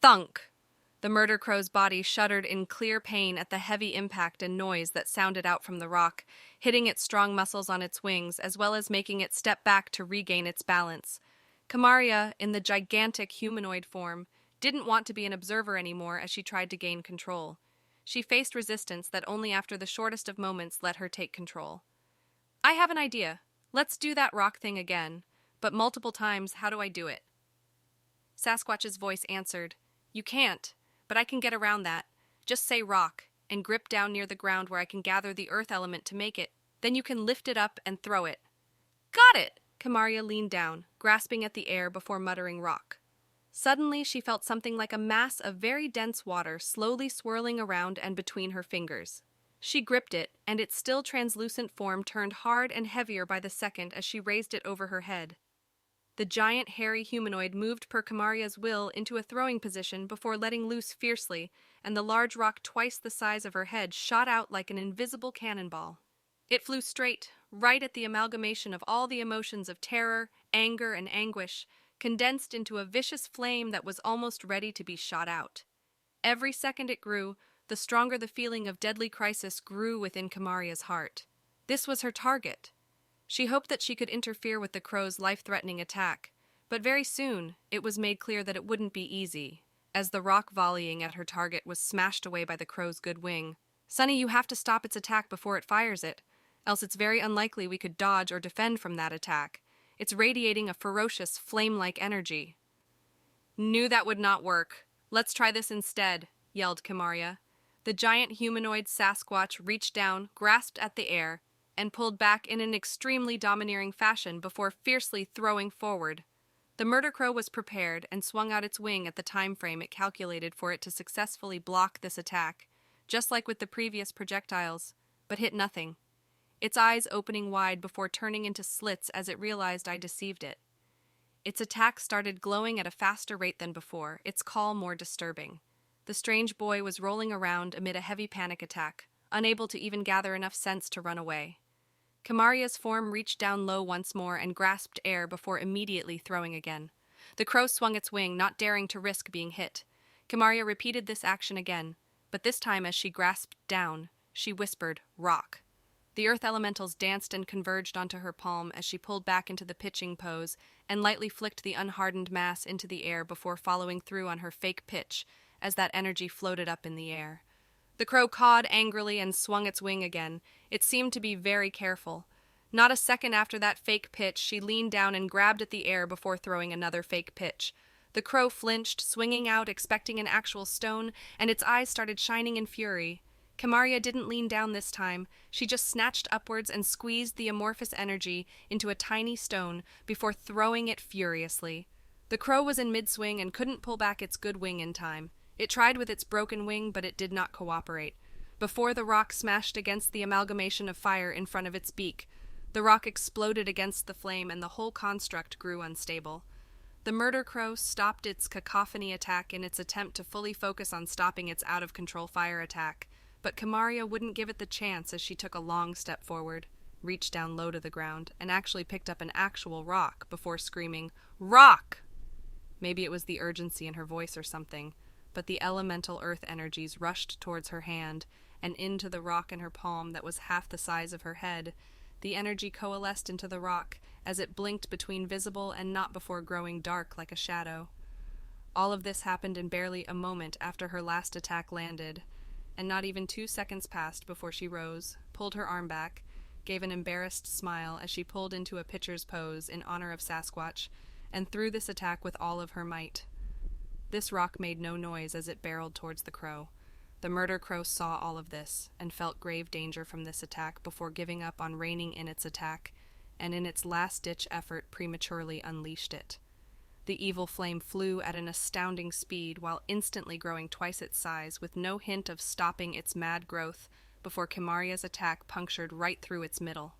Thunk! The murder crow's body shuddered in clear pain at the heavy impact and noise that sounded out from the rock, hitting its strong muscles on its wings, as well as making it step back to regain its balance. Kimarya, in the gigantic humanoid form, didn't want to be an observer anymore as she tried to gain control. She faced resistance that only after the shortest of moments let her take control. I have an idea. Let's do that rock thing again. But multiple times, how do I do it? Sasquatch's voice answered, You can't, but I can get around that. Just say rock, and grip down near the ground where I can gather the earth element to make it. Then you can lift it up and throw it. Got it! Kimarya leaned down, grasping at the air before muttering rock. Suddenly, she felt something like a mass of very dense water slowly swirling around and between her fingers. She gripped it, and its still translucent form turned hard and heavier by the second as she raised it over her head. The giant, hairy humanoid moved per Kimarya's will into a throwing position before letting loose fiercely, and the large rock twice the size of her head shot out like an invisible cannonball. It flew straight, right at the amalgamation of all the emotions of terror, anger, and anguish, condensed into a vicious flame that was almost ready to be shot out. Every second it grew, the stronger the feeling of deadly crisis grew within Kimarya's heart. This was her target. She hoped that she could interfere with the crow's life-threatening attack, but very soon it was made clear that it wouldn't be easy, as the rock volleying at her target was smashed away by the crow's good wing. Sonny, you have to stop its attack before it fires it, else it's very unlikely we could dodge or defend from that attack. It's radiating a ferocious, flame-like energy. Knew that would not work. Let's try this instead, yelled Kimarya. The giant humanoid Sasquatch reached down, grasped at the air, and pulled back in an extremely domineering fashion before fiercely throwing forward. The murder crow was prepared and swung out its wing at the time frame it calculated for it to successfully block this attack, just like with the previous projectiles, but hit nothing. Its eyes opening wide before turning into slits as it realized I deceived it. Its attack started glowing at a faster rate than before, its call more disturbing. The strange boy was rolling around amid a heavy panic attack, unable to even gather enough sense to run away. Kimarya's form reached down low once more and grasped air before immediately throwing again. The crow swung its wing, not daring to risk being hit. Kimarya repeated this action again, but this time as she grasped down, she whispered, rock. The earth elementals danced and converged onto her palm as she pulled back into the pitching pose and lightly flicked the unhardened mass into the air before following through on her fake pitch as that energy floated up in the air. The crow cawed angrily and swung its wing again. It seemed to be very careful. Not a second after that fake pitch, she leaned down and grabbed at the air before throwing another fake pitch. The crow flinched, swinging out, expecting an actual stone, and its eyes started shining in fury. Kimarya didn't lean down this time. She just snatched upwards and squeezed the amorphous energy into a tiny stone before throwing it furiously. The crow was in mid-swing and couldn't pull back its good wing in time. It tried with its broken wing, but it did not cooperate. Before the rock smashed against the amalgamation of fire in front of its beak, the rock exploded against the flame and the whole construct grew unstable. The murder crow stopped its cacophony attack in its attempt to fully focus on stopping its out-of-control fire attack, but Kimarya wouldn't give it the chance as she took a long step forward, reached down low to the ground, and actually picked up an actual rock before screaming, Rock! Maybe it was the urgency in her voice or something, but the elemental earth energies rushed towards her hand and into the rock in her palm that was half the size of her head. The energy coalesced into the rock as it blinked between visible and not before growing dark like a shadow. All of this happened in barely a moment after her last attack landed, and not even 2 seconds passed before she rose, pulled her arm back, gave an embarrassed smile as she pulled into a pitcher's pose in honor of Sasquatch, and threw this attack with all of her might. This rock made no noise as it barreled towards the crow. The murder crow saw all of this and felt grave danger from this attack before giving up on reining in its attack, and in its last-ditch effort prematurely unleashed it. The evil flame flew at an astounding speed while instantly growing twice its size with no hint of stopping its mad growth before Kimarya's attack punctured right through its middle.